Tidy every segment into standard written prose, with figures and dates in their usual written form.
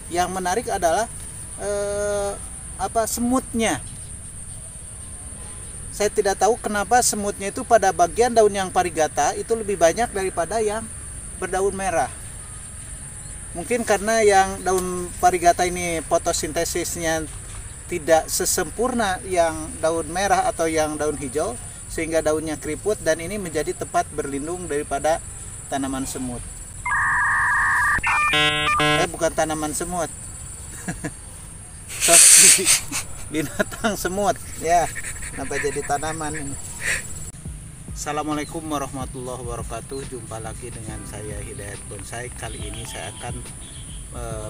Yang menarik adalah semutnya. Saya tidak tahu kenapa semutnya itu pada bagian daun yang parigata itu lebih banyak daripada yang berdaun merah. Mungkin karena yang daun parigata ini fotosintesisnya tidak sesempurna yang daun merah atau yang daun hijau, sehingga daunnya keriput dan ini menjadi tempat berlindung daripada tanaman semut. Bukan tanaman semut. Binatang semut ya. Kenapa jadi tanaman ini? Assalamualaikum warahmatullahi wabarakatuh. Jumpa lagi dengan saya Hidayat Bonsai. Kali ini saya akan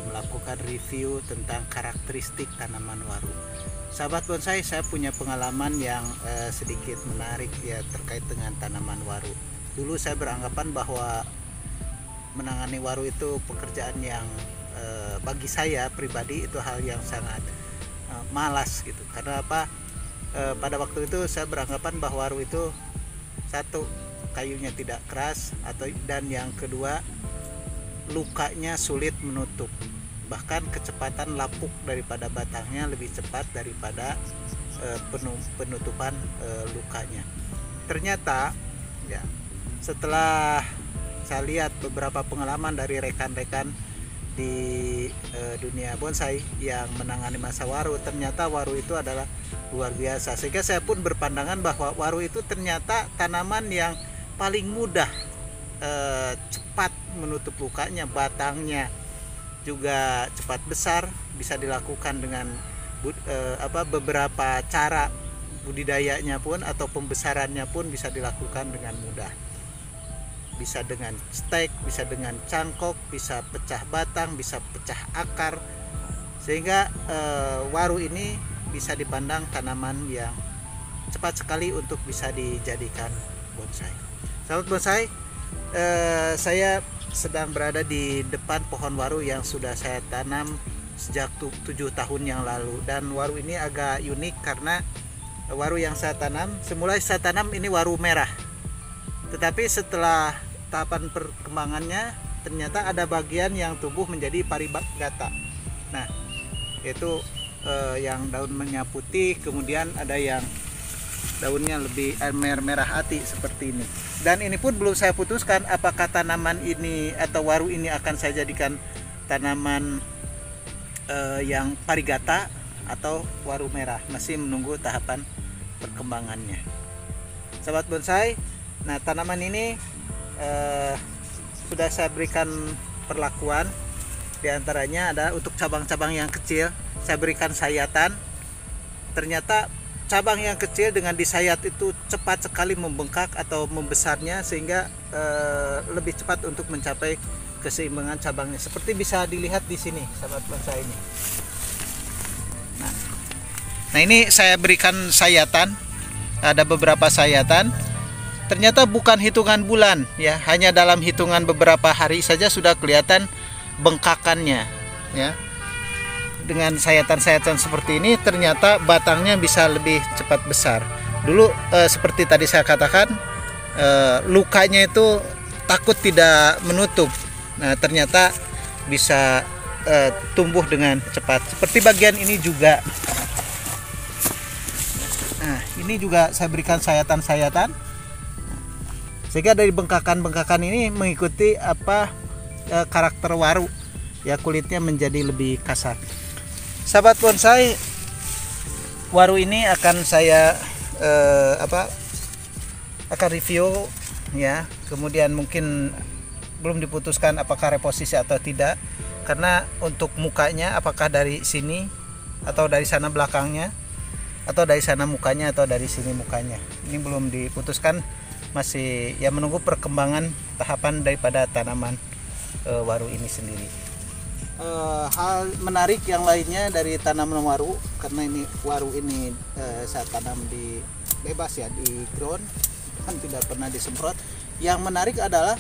melakukan review tentang karakteristik tanaman waru. Sahabat bonsai, saya punya pengalaman yang sedikit menarik ya terkait dengan tanaman waru. Dulu saya beranggapan bahwa menangani waru itu pekerjaan yang bagi saya pribadi itu hal yang sangat malas gitu. Karena apa? Pada waktu itu saya beranggapan bahwa waru itu satu, kayunya tidak keras, dan yang kedua, lukanya sulit menutup. Bahkan kecepatan lapuk daripada batangnya lebih cepat daripada penutupan lukanya. Ternyata ya, setelah saya lihat beberapa pengalaman dari rekan-rekan di dunia bonsai yang menangani masa waru, ternyata waru itu adalah luar biasa. Sehingga saya pun berpandangan bahwa waru itu ternyata tanaman yang paling mudah cepat menutup lukanya, batangnya juga cepat besar, bisa dilakukan dengan beberapa cara budidayanya pun atau pembesarannya pun bisa dilakukan dengan mudah. Bisa dengan stek, bisa dengan cangkok, bisa pecah batang, bisa pecah akar, sehingga waru ini bisa dipandang tanaman yang cepat sekali untuk bisa dijadikan bonsai. Sahabat bonsai, saya sedang berada di depan pohon waru yang sudah saya tanam sejak 7 tahun yang lalu, dan waru ini agak unik karena waru yang saya tanam, semula saya tanam ini waru merah, tetapi setelah tahapan perkembangannya ternyata ada bagian yang tumbuh menjadi parigata. Nah, itu yang daunnya putih, kemudian ada yang daunnya lebih merah hati seperti ini. Dan ini pun belum saya putuskan apakah tanaman ini atau waru ini akan saya jadikan tanaman yang parigata atau waru merah. Masih menunggu tahapan perkembangannya. Sahabat bonsai, nah tanaman ini sudah saya berikan perlakuan. Di antaranya ada untuk cabang-cabang yang kecil saya berikan sayatan. Ternyata cabang yang kecil dengan disayat itu cepat sekali membengkak atau membesarnya, sehingga lebih cepat untuk mencapai keseimbangan cabangnya. Seperti bisa dilihat di sini, sahabat bonsai ini. Nah ini saya berikan sayatan, ada beberapa sayatan. Ternyata bukan hitungan bulan ya, hanya dalam hitungan beberapa hari saja sudah kelihatan bengkakannya ya. Dengan sayatan-sayatan seperti ini ternyata batangnya bisa lebih cepat besar. Dulu seperti tadi saya katakan, lukanya itu takut tidak menutup. Nah ternyata bisa tumbuh dengan cepat. Seperti bagian ini juga. Nah ini juga saya berikan sayatan-sayatan, sehingga dari bengkakan-bengkakan ini mengikuti karakter waru ya, kulitnya menjadi lebih kasar. Sahabat bonsai, waru ini akan saya akan review ya, kemudian mungkin belum diputuskan apakah reposisi atau tidak, karena untuk mukanya apakah dari sini atau dari sana belakangnya, atau dari sana mukanya atau dari sini mukanya, ini belum diputuskan. Masih ya menunggu perkembangan tahapan daripada tanaman waru ini sendiri. Hal menarik yang lainnya dari tanaman waru, karena ini waru ini saya tanam di bebas ya, di ground, kan tidak pernah disemprot. Yang menarik adalah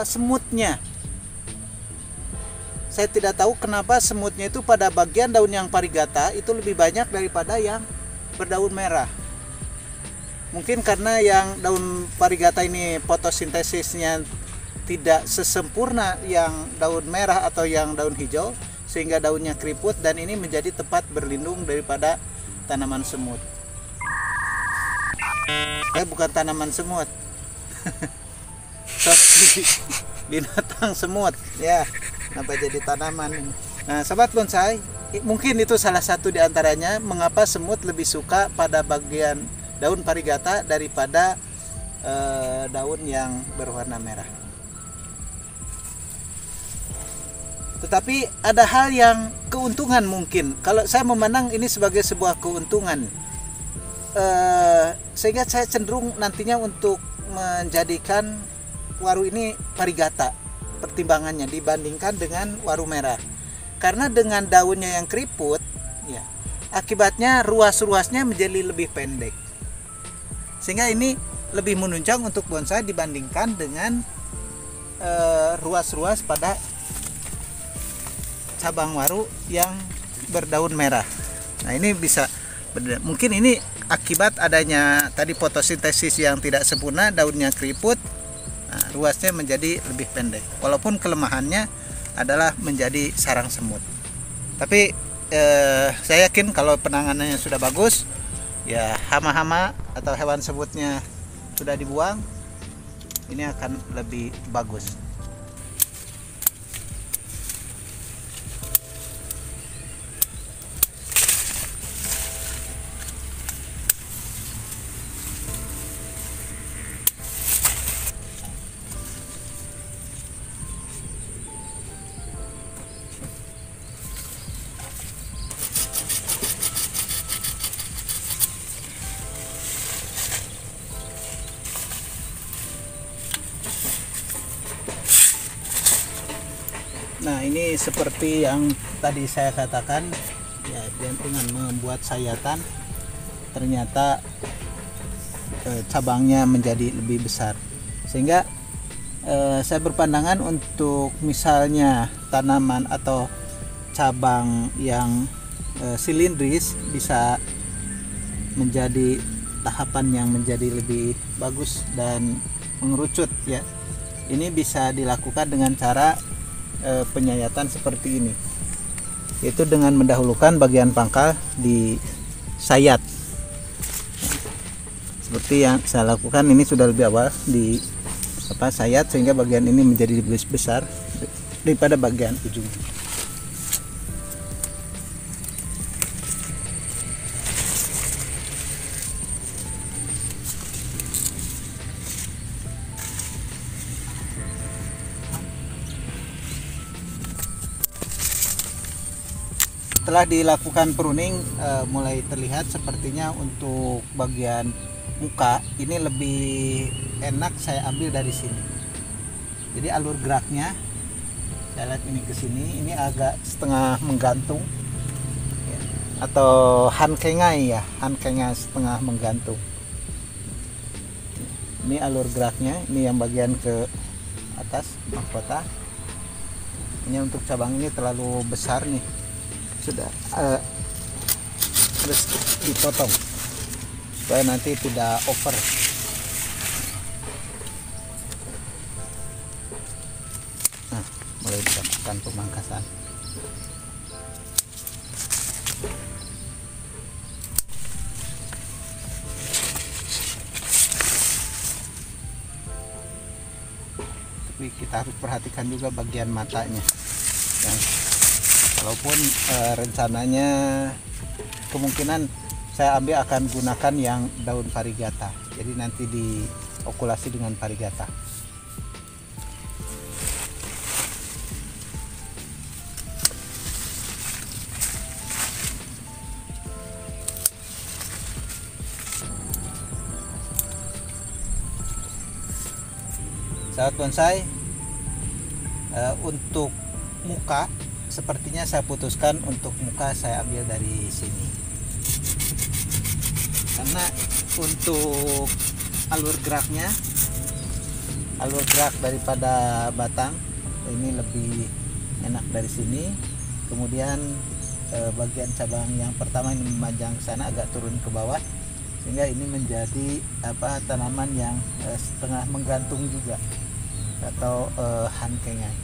semutnya. Saya tidak tahu kenapa semutnya itu pada bagian daun yang parigata itu lebih banyak daripada yang berdaun merah. Mungkin karena yang daun parigata ini fotosintesisnya tidak sesempurna yang daun merah atau yang daun hijau, sehingga daunnya keriput dan ini menjadi tempat berlindung daripada tanaman semut. Bukan tanaman semut. Tapi binatang semut ya, kenapa jadi tanaman ini? Nah, sahabat bonsai, mungkin itu salah satu di antaranya mengapa semut lebih suka pada bagian daun parigata daripada daun yang berwarna merah. Tetapi ada hal yang keuntungan mungkin. Kalau saya memandang ini sebagai sebuah keuntungan, sehingga saya cenderung nantinya untuk menjadikan waru ini parigata pertimbangannya dibandingkan dengan waru merah. Karena dengan daunnya yang keriput, ya, akibatnya ruas-ruasnya menjadi lebih pendek. Sehingga ini lebih menunjang untuk bonsai dibandingkan dengan ruas-ruas pada cabang waru yang berdaun merah. Nah, ini bisa mungkin ini akibat adanya tadi fotosintesis yang tidak sempurna, daunnya keriput. Nah, ruasnya menjadi lebih pendek. Walaupun kelemahannya adalah menjadi sarang semut. Tapi saya yakin kalau penanganannya sudah bagus, ya hama-hama atau hewan semutnya sudah dibuang, ini akan lebih bagus. Nah, ini seperti yang tadi saya katakan, ya, dengan membuat sayatan ternyata cabangnya menjadi lebih besar, sehingga saya berpandangan untuk misalnya tanaman atau cabang yang silindris bisa menjadi tahapan yang menjadi lebih bagus dan mengerucut, ya. Ini bisa dilakukan dengan cara penyayatan seperti ini, yaitu dengan mendahulukan bagian pangkal di sayat seperti yang saya lakukan. Ini sudah lebih awal di sayat, sehingga bagian ini menjadi lebih besar daripada bagian ujung. Setelah dilakukan pruning, mulai terlihat sepertinya untuk bagian muka ini lebih enak saya ambil dari sini. Jadi alur geraknya, saya lihat ini ke sini, ini agak setengah menggantung, ya, atau hankengai, ya, hankengai setengah menggantung. Ini alur geraknya, ini yang bagian ke atas mahkota. Ini untuk cabang ini terlalu besar nih, sudah harus dipotong supaya nanti tidak over. Nah, mulai dilakukan pemangkasan. Tapi kita harus perhatikan juga bagian matanya, yang walaupun rencananya kemungkinan saya ambil akan gunakan yang daun parigata, jadi nanti diokulasi dengan parigata. Sahabat bonsai, untuk muka sepertinya saya putuskan untuk muka saya ambil dari sini, karena untuk alur gerak daripada batang ini lebih enak dari sini. Kemudian bagian cabang yang pertama ini memanjang ke sana, agak turun ke bawah, sehingga ini menjadi tanaman yang setengah menggantung juga. atau hankengai.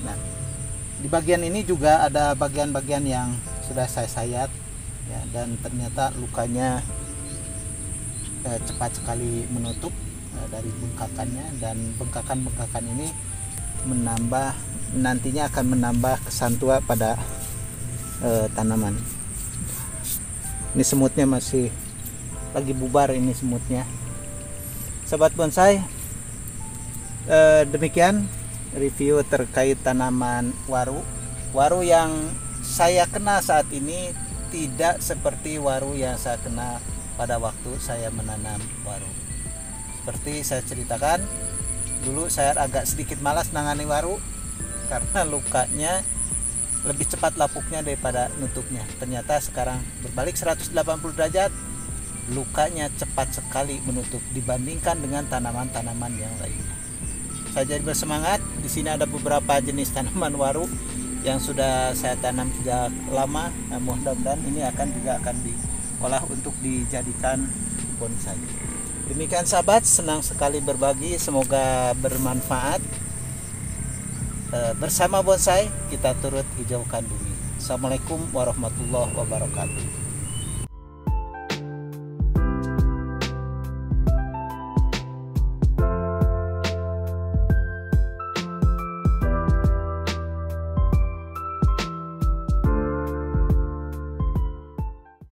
Nah, di bagian ini juga ada bagian-bagian yang sudah saya sayat ya, dan ternyata lukanya cepat sekali menutup dari bengkakannya, dan bengkakan-bengkakan ini nantinya akan menambah kesan tua pada tanaman. Ini semutnya masih lagi bubar, ini semutnya. Sahabat bonsai, demikian review terkait tanaman waru. Waru yang saya kenal saat ini tidak seperti waru yang saya kenal pada waktu saya menanam waru. Seperti saya ceritakan, dulu saya agak sedikit malas nangani waru karena lukanya lebih cepat lapuknya daripada nutupnya. Ternyata sekarang berbalik 180 derajat, lukanya cepat sekali menutup dibandingkan dengan tanaman-tanaman yang lainnya. Saya jadi bersemangat. Di sini ada beberapa jenis tanaman waru yang sudah saya tanam sejak lama. Nah, mudah-mudahan ini akan diolah untuk dijadikan bonsai. Demikian sahabat, senang sekali berbagi, semoga bermanfaat. Bersama bonsai kita turut hijaukan bumi. Assalamualaikum warahmatullahi wabarakatuh.